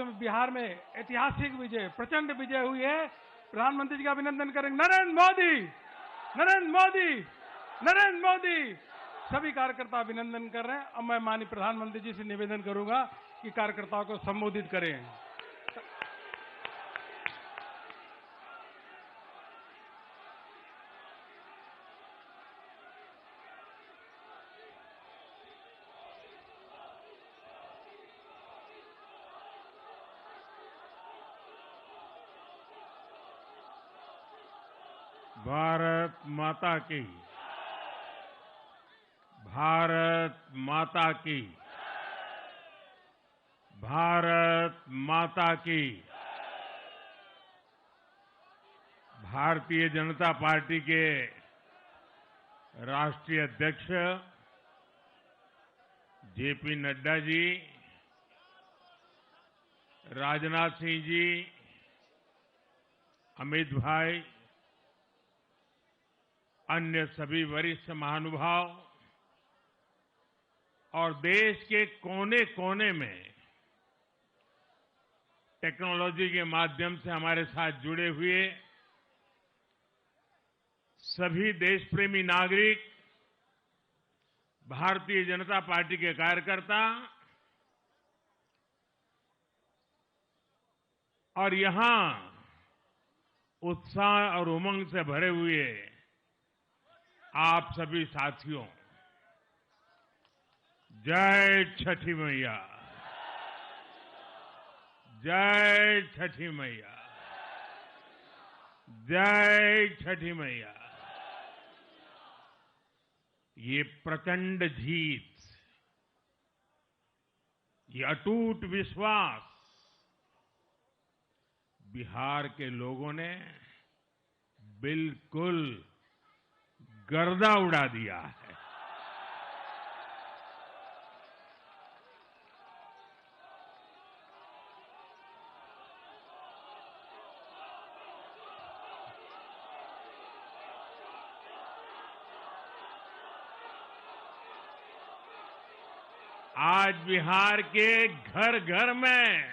समय बिहार में ऐतिहासिक विजय, प्रचंड विजय हुई है। प्रधानमंत्री जी का अभिनंदन करेंगे। नरेंद्र मोदी, नरेंद्र मोदी, नरेंद्र मोदी। सभी कार्यकर्ता अभिनंदन कर रहे हैं। अब मैं माननीय प्रधानमंत्री जी से निवेदन करूंगा कि कार्यकर्ताओं को संबोधित करें। भारत माता की, भारत माता की, भारत माता की। भारतीय जनता पार्टी के राष्ट्रीय अध्यक्ष जेपी नड्डा जी, राजनाथ सिंह जी, अमित भाई, अन्य सभी वरिष्ठ महानुभाव और देश के कोने कोने में टेक्नोलॉजी के माध्यम से हमारे साथ जुड़े हुए सभी देशप्रेमी नागरिक, भारतीय जनता पार्टी के कार्यकर्ता और यहां उत्साह और उमंग से भरे हुए आप सभी साथियों, जय छठी मैया, जय छठी मैया, जय छठी मैया। ये प्रचंड जीत, ये अटूट विश्वास बिहार के लोगों ने बिल्कुल गर्दा उड़ा दिया है। आज बिहार के घर घर में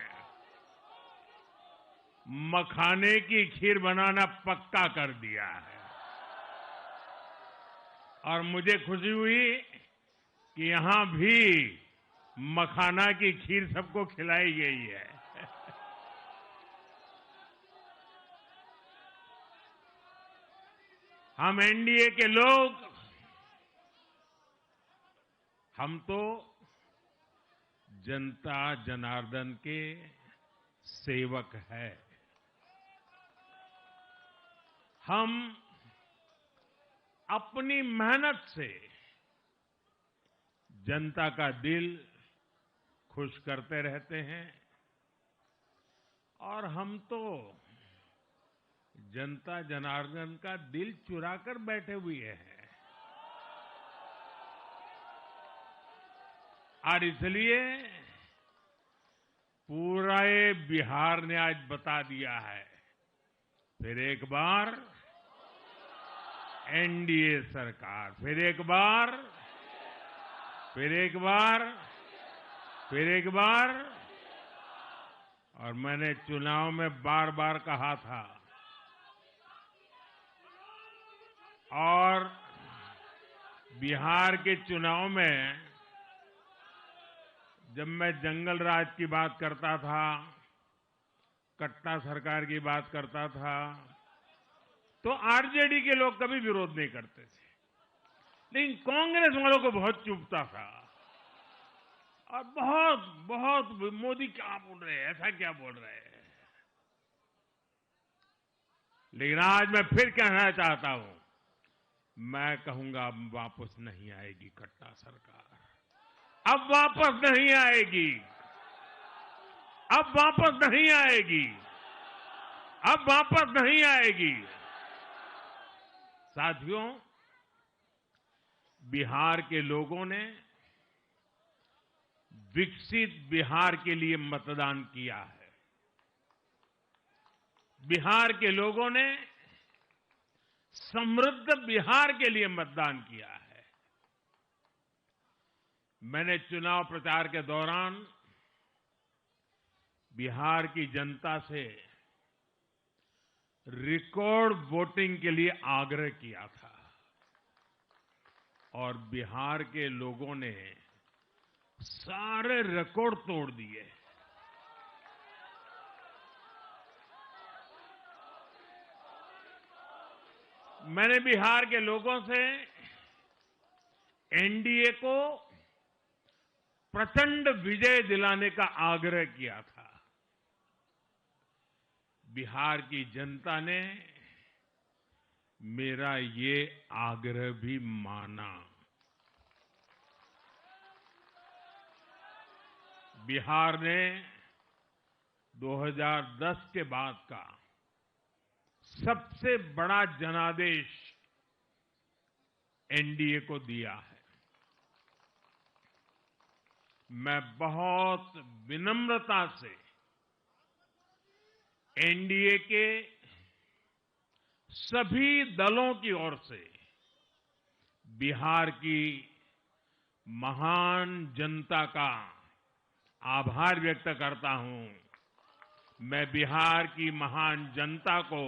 मखाने की खीर बनाना पक्का कर दिया है और मुझे खुशी हुई कि यहां भी मखाना की खीर सबको खिलाई गई है। हम एनडीए के लोग, हम तो जनता जनार्दन के सेवक हैं। हम अपनी मेहनत से जनता का दिल खुश करते रहते हैं और हम तो जनता जनार्दन का दिल चुरा कर बैठे हुए हैं। और इसलिए पूरा ये बिहार ने आज बता दिया है, फिर एक बार एनडीए सरकार, फिर एक बार, फिर एक बार, फिर एक बार। और मैंने चुनाव में बार बार कहा था और बिहार के चुनाव में जब मैं जंगल राज की बात करता था, कट्टा सरकार की बात करता था, तो आरजेडी के लोग कभी विरोध नहीं करते थे, लेकिन कांग्रेस वालों को बहुत चुभता था और बहुत बहुत मोदी क्या बोल रहे हैं, ऐसा क्या बोल रहे हैं। लेकिन आज मैं फिर कहना चाहता हूं, मैं कहूंगा अब वापस नहीं आएगी कट्टा सरकार, अब वापस नहीं आएगी, अब वापस नहीं आएगी, अब वापस नहीं आएगी। साथियों, बिहार के लोगों ने विकसित बिहार के लिए मतदान किया है। बिहार के लोगों ने समृद्ध बिहार के लिए मतदान किया है। मैंने चुनाव प्रचार के दौरान बिहार की जनता से रिकॉर्ड वोटिंग के लिए आग्रह किया था और बिहार के लोगों ने सारे रिकॉर्ड तोड़ दिए। मैंने बिहार के लोगों से एनडीए को प्रचंड विजय दिलाने का आग्रह किया था। बिहार की जनता ने मेरा ये आग्रह भी माना। बिहार ने 2010 के बाद का सबसे बड़ा जनादेश एनडीए को दिया है। मैं बहुत विनम्रता से एनडीए के सभी दलों की ओर से बिहार की महान जनता का आभार व्यक्त करता हूं। मैं बिहार की महान जनता को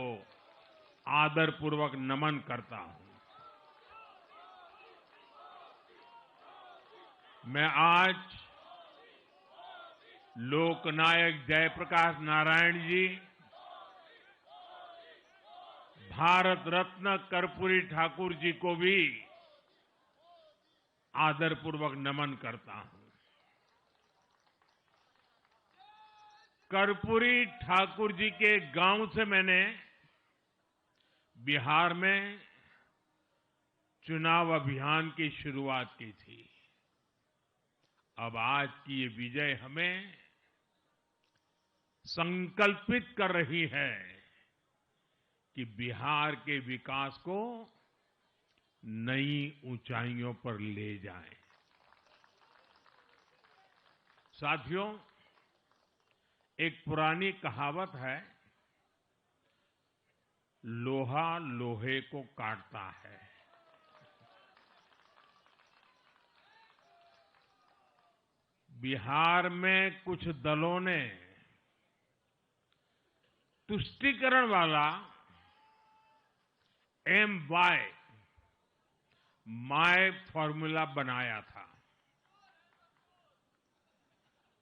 आदरपूर्वक नमन करता हूं। मैं आज लोकनायक जयप्रकाश नारायण जी, भारत रत्न कर्पूरी ठाकुर जी को भी आदरपूर्वक नमन करता हूं। कर्पूरी ठाकुर जी के गांव से मैंने बिहार में चुनाव अभियान की शुरुआत की थी। अब आज की ये विजय हमें संकल्पित कर रही है कि बिहार के विकास को नई ऊंचाइयों पर ले जाएं। साथियों, एक पुरानी कहावत है, लोहा लोहे को काटता है। बिहार में कुछ दलों ने तुष्टीकरण वाला MY माय फॉर्मूला बनाया था,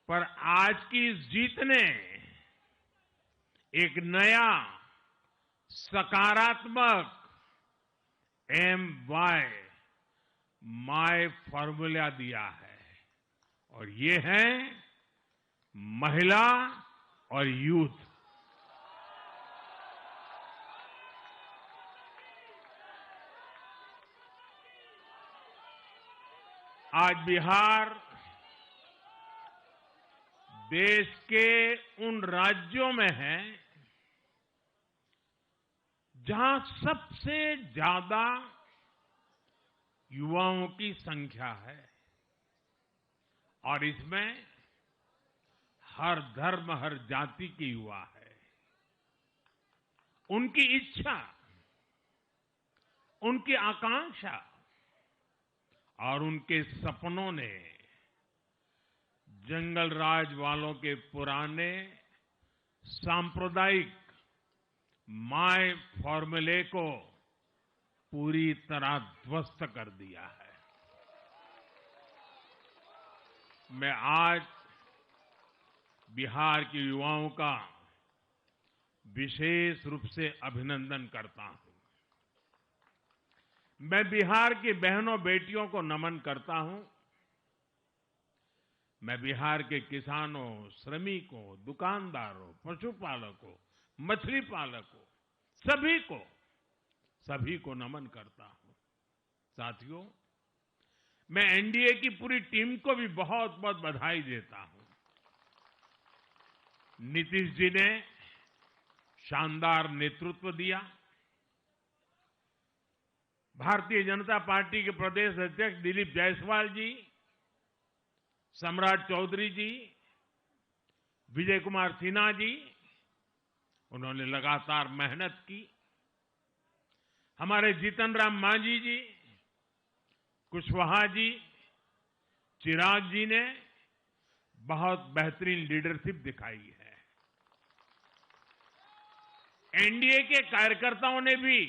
पर आज की इस जीत ने एक नया सकारात्मक MY माय फॉर्मूला दिया है और ये है महिला और यूथ। आज बिहार देश के उन राज्यों में है जहां सबसे ज्यादा युवाओं की संख्या है और इसमें हर धर्म, हर जाति के युवा है। उनकी इच्छा, उनकी आकांक्षा और उनके सपनों ने जंगल राज वालों के पुराने सांप्रदायिक माय फॉर्मूले को पूरी तरह ध्वस्त कर दिया है। मैं आज बिहार के युवाओं का विशेष रूप से अभिनंदन करता हूं। मैं बिहार की बहनों बेटियों को नमन करता हूं। मैं बिहार के किसानों, श्रमिकों, दुकानदारों, पशुपालकों, मछली पालकों, सभी को नमन करता हूं। साथियों, मैं एनडीए की पूरी टीम को भी बहुत बहुत बधाई देता हूं। नीतीश जी ने शानदार नेतृत्व दिया। भारतीय जनता पार्टी के प्रदेश अध्यक्ष दिलीप जायसवाल जी, सम्राट चौधरी जी, विजय कुमार सिन्हा जी, उन्होंने लगातार मेहनत की। हमारे जीतन राम मांझी जी, कुशवाहा जी, चिराग जी ने बहुत बेहतरीन लीडरशिप दिखाई है। एनडीए के कार्यकर्ताओं ने भी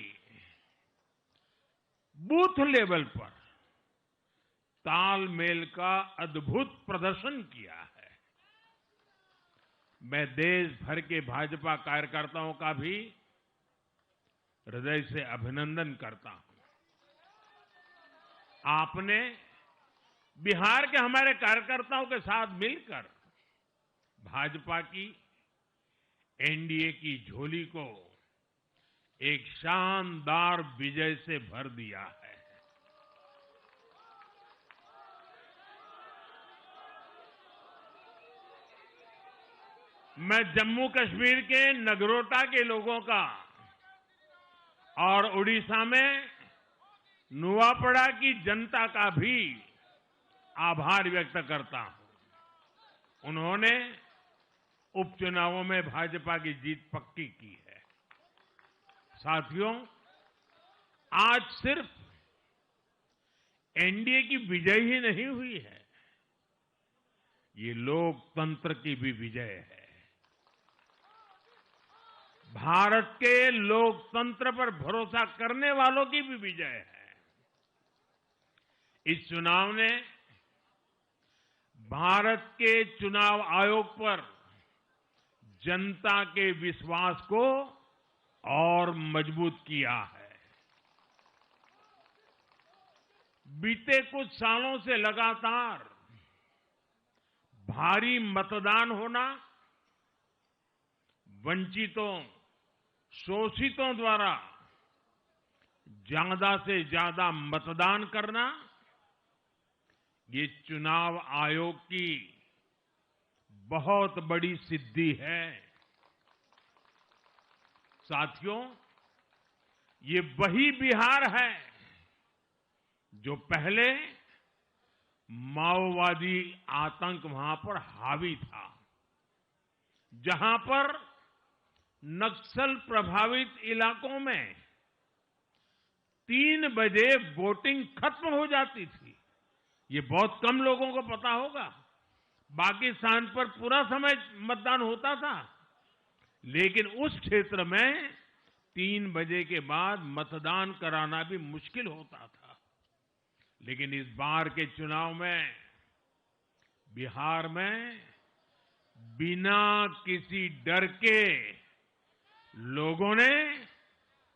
बूथ लेवल पर तालमेल का अद्भुत प्रदर्शन किया है। मैं देश भर के भाजपा कार्यकर्ताओं का भी हृदय से अभिनंदन करता हूं। आपने बिहार के हमारे कार्यकर्ताओं के साथ मिलकर भाजपा की एनडीए की झोली को एक शानदार विजय से भर दिया है। मैं जम्मू कश्मीर के नगरोटा के लोगों का और उड़ीसा में नुआपड़ा की जनता का भी आभार व्यक्त करता हूं। उन्होंने उपचुनावों में भाजपा की जीत पक्की की है। साथियों, आज सिर्फ एनडीए की विजय ही नहीं हुई है, ये लोकतंत्र की भी विजय है। भारत के लोकतंत्र पर भरोसा करने वालों की भी विजय है। इस चुनाव ने भारत के चुनाव आयोग पर जनता के विश्वास को और मजबूत किया है। बीते कुछ सालों से लगातार भारी मतदान होना, वंचितों, शोषितों द्वारा ज्यादा से ज्यादा मतदान करना, ये चुनाव आयोग की बहुत बड़ी सिद्धि है। साथियों, ये वही बिहार है जो पहले माओवादी आतंक वहां पर हावी था, जहां पर नक्सल प्रभावित इलाकों में 3 बजे वोटिंग खत्म हो जाती थी। ये बहुत कम लोगों को पता होगा। बाकी स्थान पर पूरा समय मतदान होता था, लेकिन उस क्षेत्र में 3 बजे के बाद मतदान कराना भी मुश्किल होता था। लेकिन इस बार के चुनाव में बिहार में बिना किसी डर के लोगों ने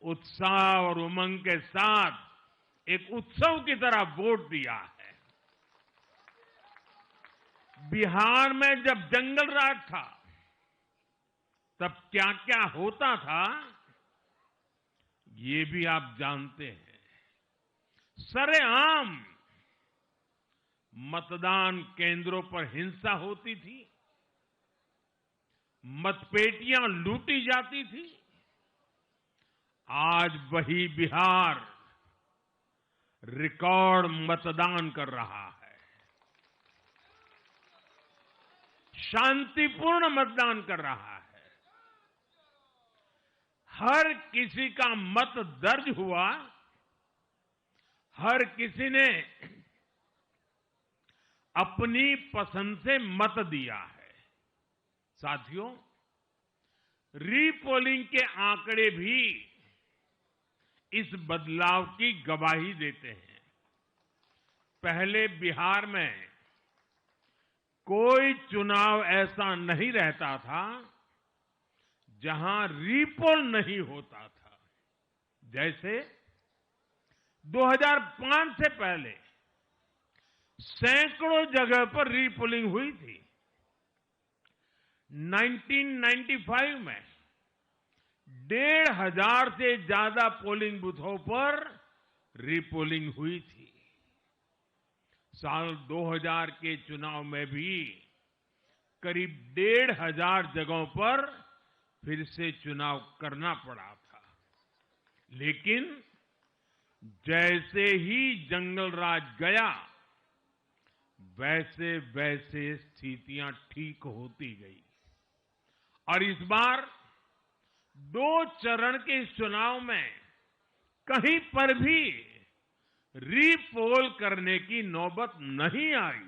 उत्साह और उमंग के साथ एक उत्सव की तरह वोट दिया है। बिहार में जब जंगल राज था, तब क्या क्या होता था, ये भी आप जानते हैं। सरेआम मतदान केंद्रों पर हिंसा होती थी, मतपेटियां लूटी जाती थी। आज वही बिहार रिकॉर्ड मतदान कर रहा है। शांतिपूर्ण मतदान कर रहा है। हर किसी का मत दर्ज हुआ, हर किसी ने अपनी पसंद से मत दिया है। साथियों, रीपोलिंग के आंकड़े भी इस बदलाव की गवाही देते हैं। पहले बिहार में कोई चुनाव ऐसा नहीं रहता था जहां रीपोल नहीं होता था। जैसे 2005 से पहले सैकड़ों जगह पर रीपोलिंग हुई थी। 1995 में 1,500 से ज्यादा पोलिंग बूथों पर रीपोलिंग हुई थी। साल 2000 के चुनाव में भी करीब 1,500 जगहों पर फिर से चुनाव करना पड़ा था। लेकिन जैसे ही जंगल राज गया, वैसे वैसे स्थितियां ठीक होती गई और इस बार 2 चरण के इस चुनाव में कहीं पर भी रीपोल करने की नौबत नहीं आई।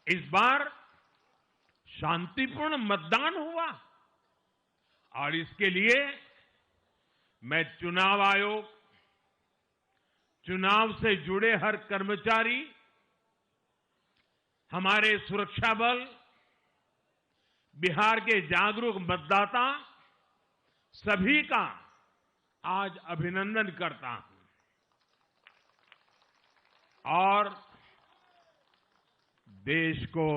इस बार शांतिपूर्ण मतदान हुआ। और इसके लिए मैं चुनाव आयोग, चुनाव से जुड़े हर कर्मचारी, हमारे सुरक्षा बल, बिहार के जागरूक मतदाता, सभी का आज अभिनंदन करता हूं। और देश को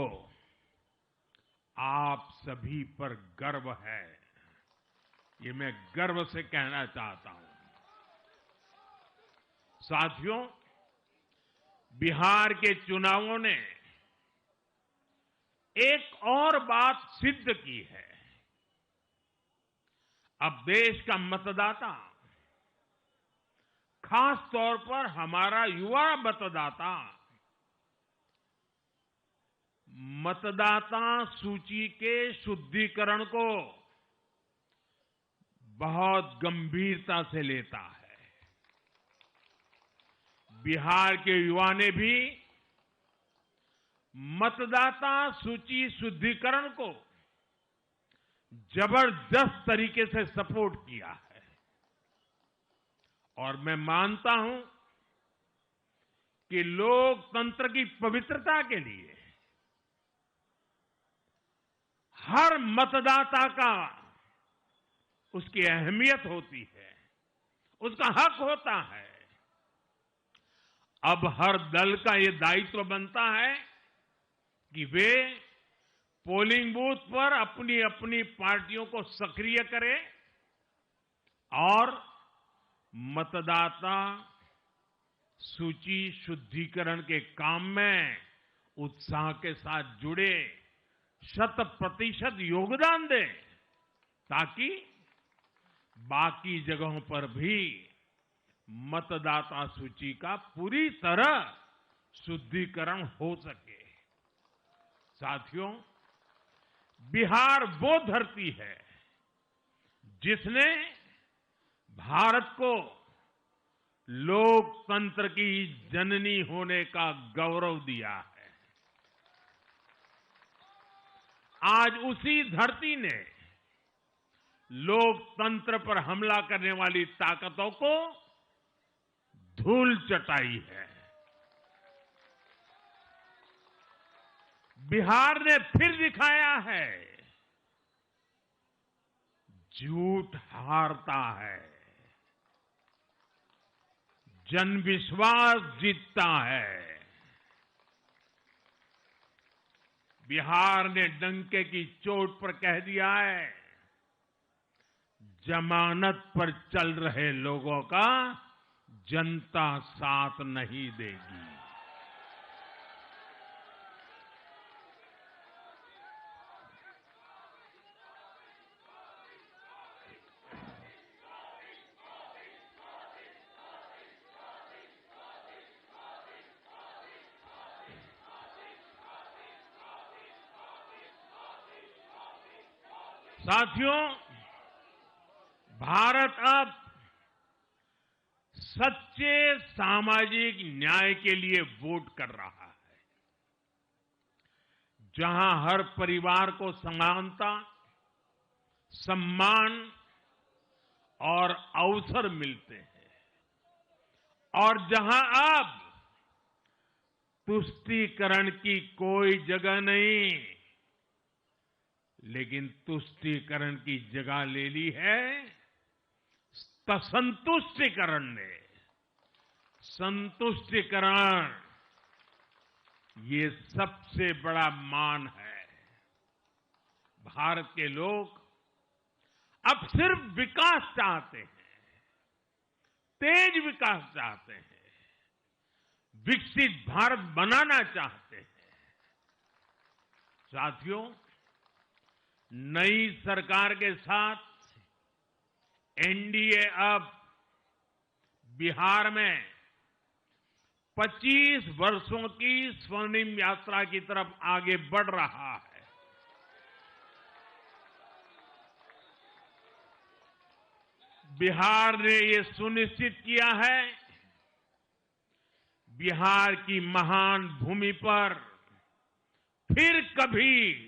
आप सभी पर गर्व है, ये मैं गर्व से कहना चाहता हूं। साथियों, बिहार के चुनावों ने एक और बात सिद्ध की है। अब देश का मतदाता, खास तौर पर हमारा युवा मतदाता, मतदाता सूची के शुद्धिकरण को बहुत गंभीरता से लेता है। बिहार के युवा ने भी मतदाता सूची शुद्धिकरण को जबरदस्त तरीके से सपोर्ट किया है। और मैं मानता हूं कि लोकतंत्र की पवित्रता के लिए हर मतदाता का उसकी अहमियत होती है, उसका हक होता है। अब हर दल का ये दायित्व बनता है कि वे पोलिंग बूथ पर अपनी अपनी पार्टियों को सक्रिय करें और मतदाता सूची शुद्धिकरण के काम में उत्साह के साथ जुड़े, 100% योगदान दें, ताकि बाकी जगहों पर भी मतदाता सूची का पूरी तरह शुद्धिकरण हो सके। साथियों, बिहार वो धरती है जिसने भारत को लोकतंत्र की जननी होने का गौरव दिया है। आज उसी धरती ने लोकतंत्र पर हमला करने वाली ताकतों को धूल चटाई है। बिहार ने फिर दिखाया है, झूठ हारता है, जनविश्वास जीतता है। बिहार ने डंके की चोट पर कह दिया है, जमानत पर चल रहे लोगों का जनता साथ नहीं देगी। साथियों, भारत अब सच्चे सामाजिक न्याय के लिए वोट कर रहा है, जहां हर परिवार को समानता, सम्मान और अवसर मिलते हैं, और जहां अब तुष्टीकरण की कोई जगह नहीं, लेकिन तुष्टीकरण की जगह ले ली है संतुष्टीकरण ने। संतुष्टीकरण ये सबसे बड़ा मान है। भारत के लोग अब सिर्फ विकास चाहते हैं, तेज विकास चाहते हैं, विकसित भारत बनाना चाहते हैं। साथियों, नई सरकार के साथ एनडीए अब बिहार में 25 वर्षों की स्वर्णिम यात्रा की तरफ आगे बढ़ रहा है। बिहार ने ये सुनिश्चित किया है, बिहार की महान भूमि पर फिर कभी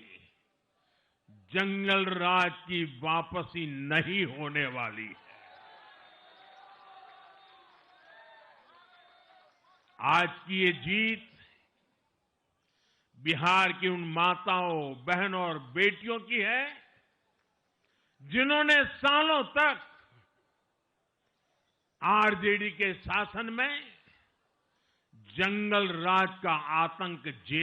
जंगल राज की वापसी नहीं होने वाली है। आज की ये जीत बिहार की उन माताओं, बहनों और बेटियों की है जिन्होंने सालों तक आरजेडी के शासन में जंगल राज का आतंक झेला।